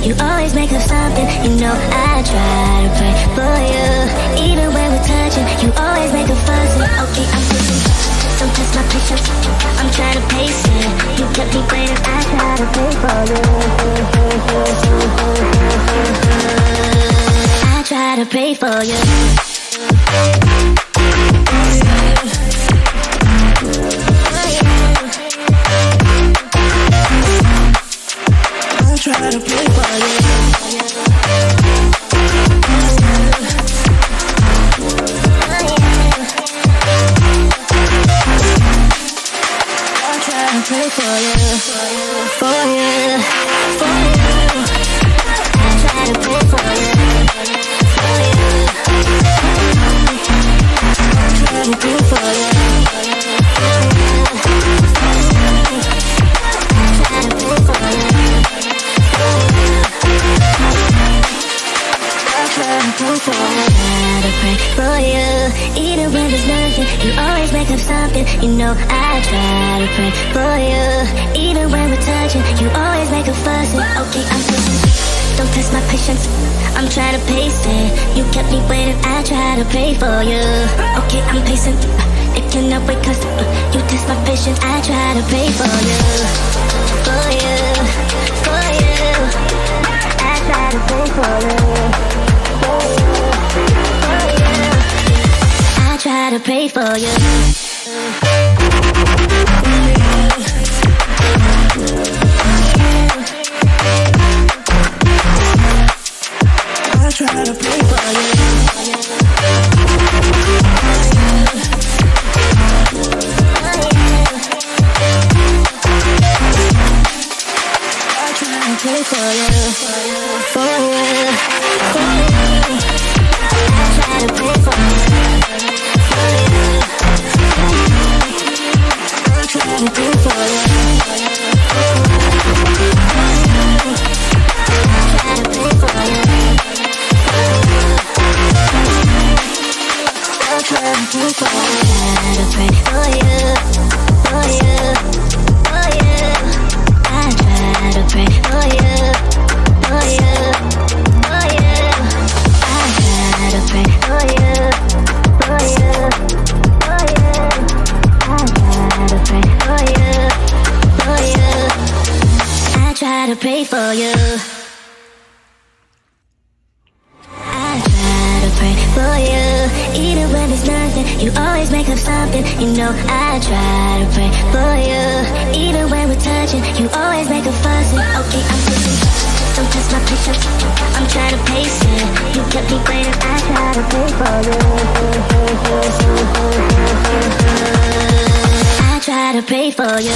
you always make up something. You know I try to pray for you. Even when we're touching, you always make a fuss. Okay, I'm pushing, don't test my patience. I'm trying to pace it. You kept me waiting, I try to pray for you. I try to pray for you. Try to play for you. I'll try to play for you, for you, for you. I'll try to play for you, for you. I'll try to play for you, for you. I'll try to play for you. I pray for you. Even when there's nothing, you always make up something. You know I try to pray for you. Even when we're touching, you always make a fuss. Okay, I'm pushing, don't test my patience. I'm trying to pace it. You kept me waiting, I try to pray for you. Okay, I'm pacing, it cannot wait cause you test my patience. I try to pray for you, for you, for you. I try to pray for you. I try to pray for you. I try to pray for you. I try to pray for you, for you, for you. I try to pray for you. To pray for you. I try to pray for you. Even when there's nothing, you always make up something. You know I try to pray for you. Even when we're touching, you always make a fuss. Okay, I'm pushing, don't test my patience. I'm trying to pace it. You kept me waiting, I try to pray for you. I try to pray for you.